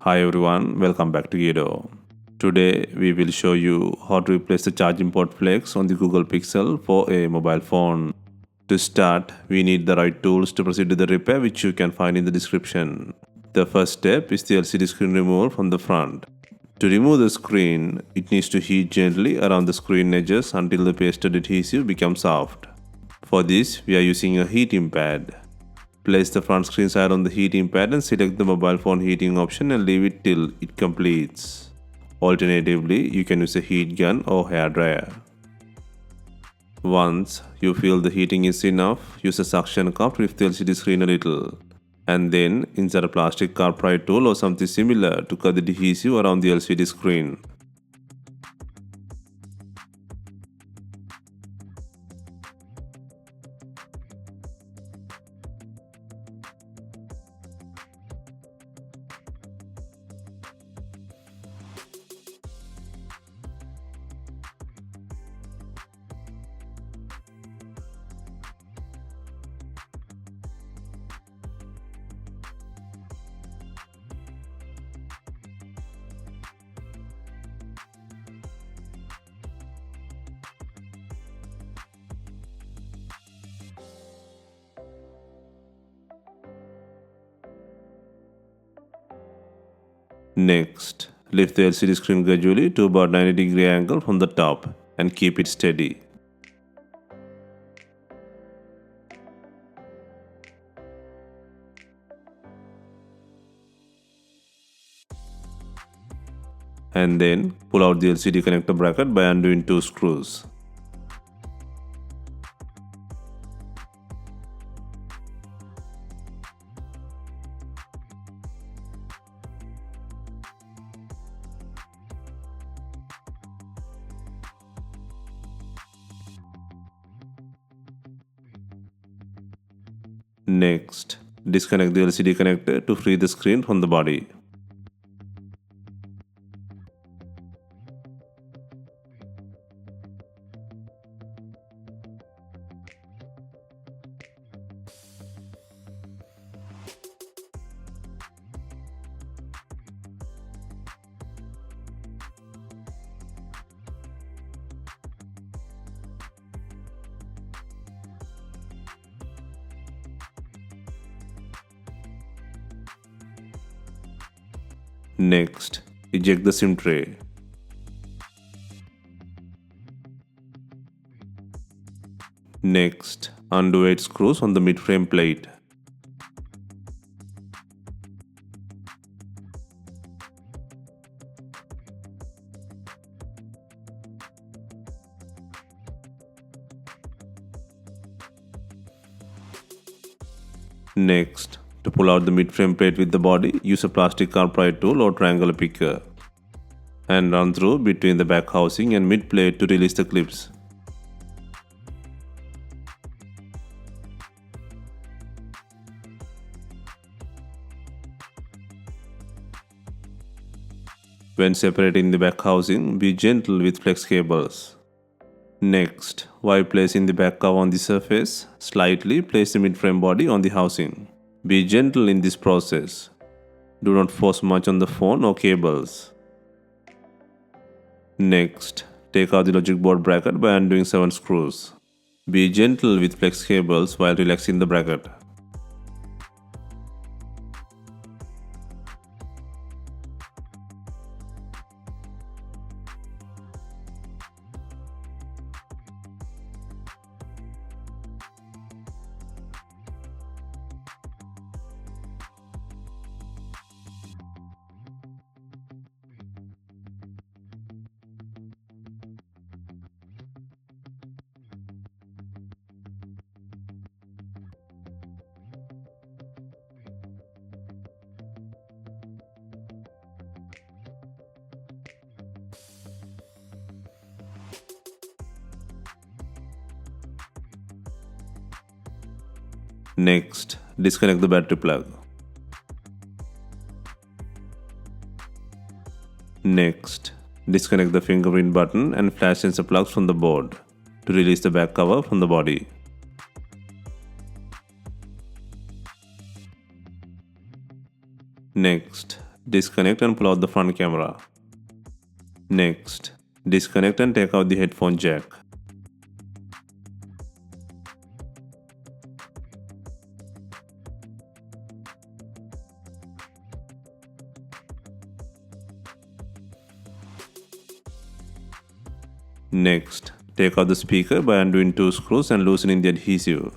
Hi everyone, welcome back to DYOR. Today we will show you how to replace the charging port flex on the Google Pixel for a mobile phone. To start, we need the right tools to proceed to the repair, which you can find in the description. The first step is the LCD screen removal from the front. To remove the screen, it needs to heat gently around the screen edges until the pasted adhesive becomes soft. For this, we are using a heating pad. Place the front screen side on the heating pad and select the mobile phone heating option and leave it till it completes. Alternatively, you can use a heat gun or hair dryer. Once you feel the heating is enough, use a suction cup to lift the LCD screen a little. And then insert a plastic car pry tool or something similar to cut the adhesive around the LCD screen. Next, lift the LCD screen gradually to about 90-degree angle from the top and keep it steady. And then pull out the LCD connector bracket by undoing two screws. Next, disconnect the LCD connector to free the screen from the body. Next, eject the SIM tray. Next, undo 8 screws on the mid-frame plate. Next, to pull out the mid-frame plate with the body, use a plastic car pry tool or triangular picker and run through between the back housing and mid plate to release the clips. When separating the back housing, be gentle with flex cables. Next, while placing the back cover on the surface, slightly place the mid-frame body on the housing. Be gentle in this process. Do not force much on the phone or cables. Next, take out the logic board bracket by undoing 7 screws. Be gentle with flex cables while relaxing the bracket. Next, disconnect the battery plug. Next, disconnect the fingerprint button and flash sensor plugs from the board to release the back cover from the body. Next, disconnect and pull out the front camera. Next, disconnect and take out the headphone jack. Next, take out the speaker by undoing 2 screws and loosening the adhesive.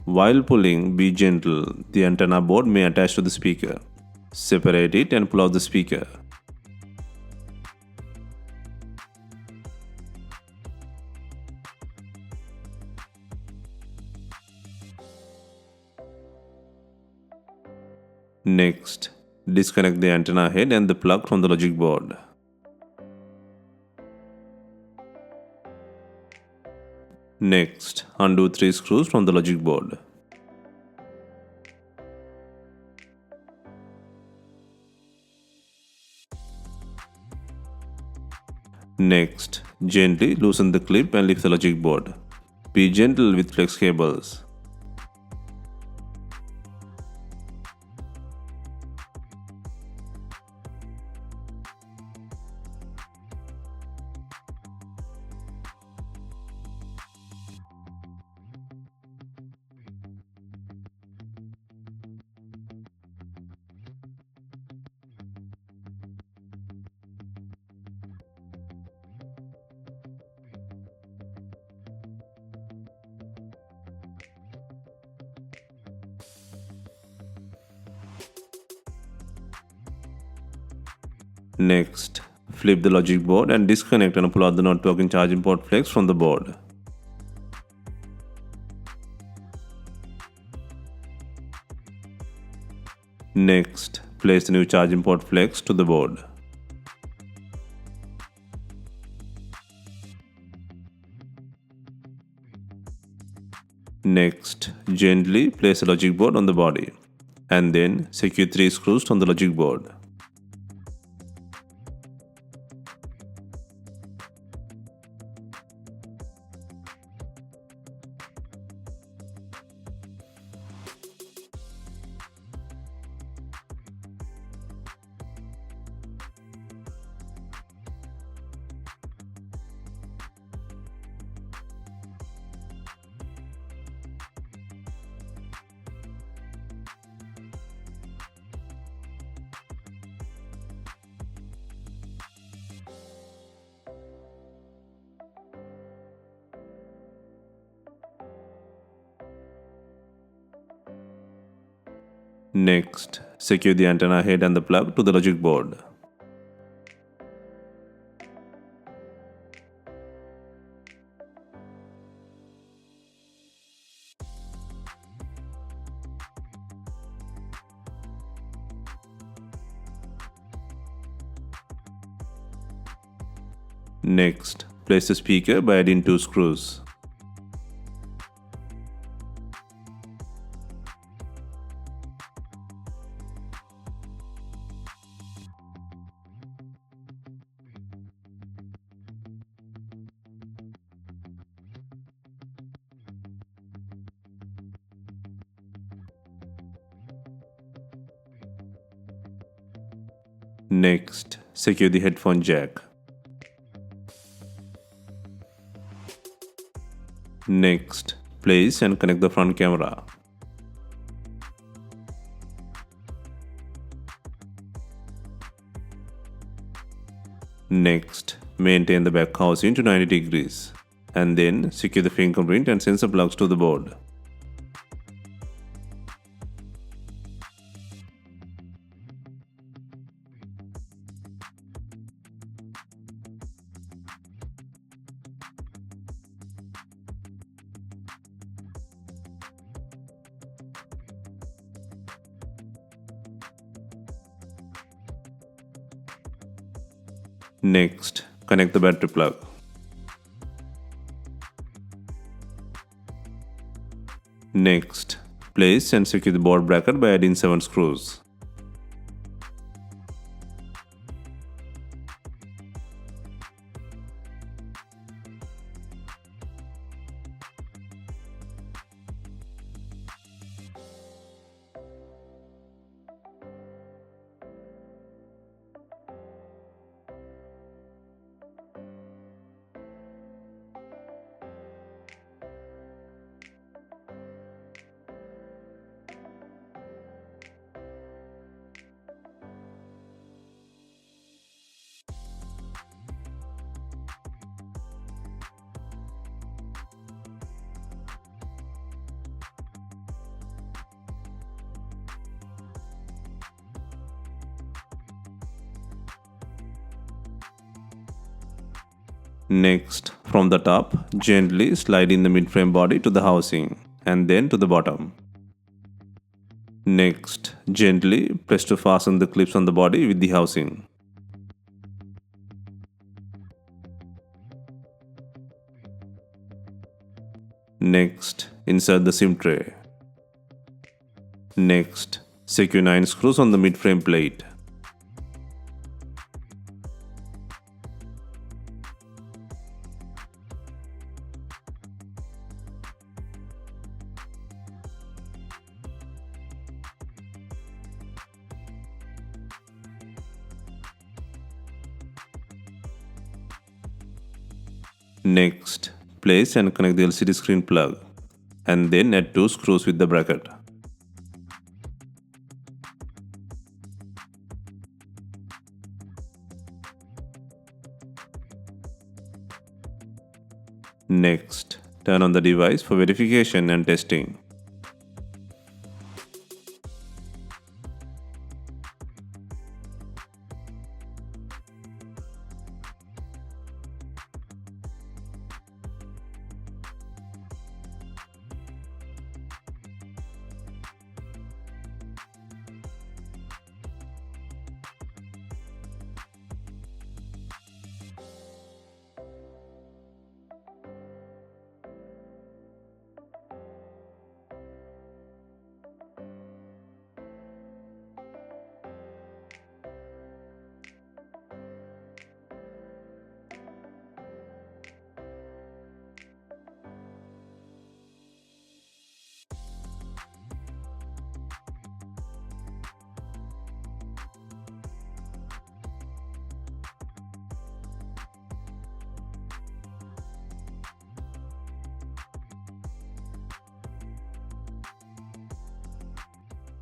While pulling, be gentle. The antenna board may attach to the speaker. Separate it and pull out the speaker. Next, disconnect the antenna head and the plug from the logic board. Next, undo 3 screws from the logic board. Next, gently loosen the clip and lift the logic board. Be gentle with flex cables. Next, flip the logic board and disconnect and pull out the not working charging port flex from the board. Next, place the new charging port flex to the board. Next, gently place the logic board on the body and then secure 3 screws on the logic board. Next, secure the antenna head and the plug to the logic board. Next, place the speaker by adding 2 screws. Next, secure the headphone jack. Next, place and connect the front camera. Next, maintain the back housing to 90 degrees and then secure the fingerprint and sensor plugs to the board. Next, connect the battery plug. Next, place and secure the board bracket by adding 7 screws. Next, from the top, gently slide in the mid-frame body to the housing and then to the bottom. Next, gently press to fasten the clips on the body with the housing. Next, insert the SIM tray. Next, secure 9 screws on the mid-frame plate. Next, place and connect the LCD screen plug and then add 2 screws with the bracket. Next, turn on the device for verification and testing.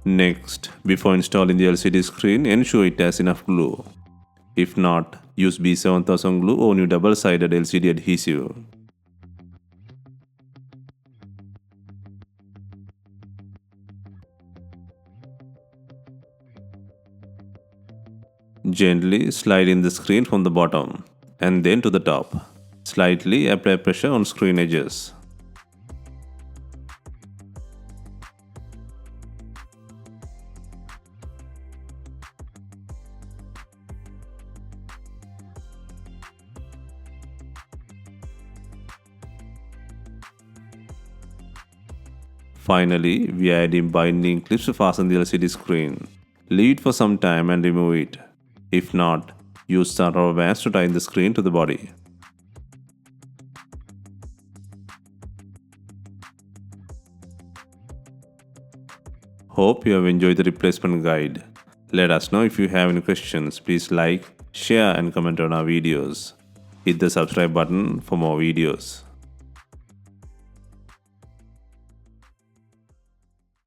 Next, before installing the LCD screen, ensure it has enough glue. If not, use B7000 glue or new double-sided LCD adhesive. Gently slide in the screen from the bottom and then to the top. Slightly apply pressure on screen edges. Finally, we add in binding clips to fasten the LCD screen. Leave it for some time and remove it. If not, use some rubber bands to tie the screen to the body. Hope you have enjoyed the replacement guide. Let us know if you have any questions. Please like, share and comment on our videos. Hit the subscribe button for more videos.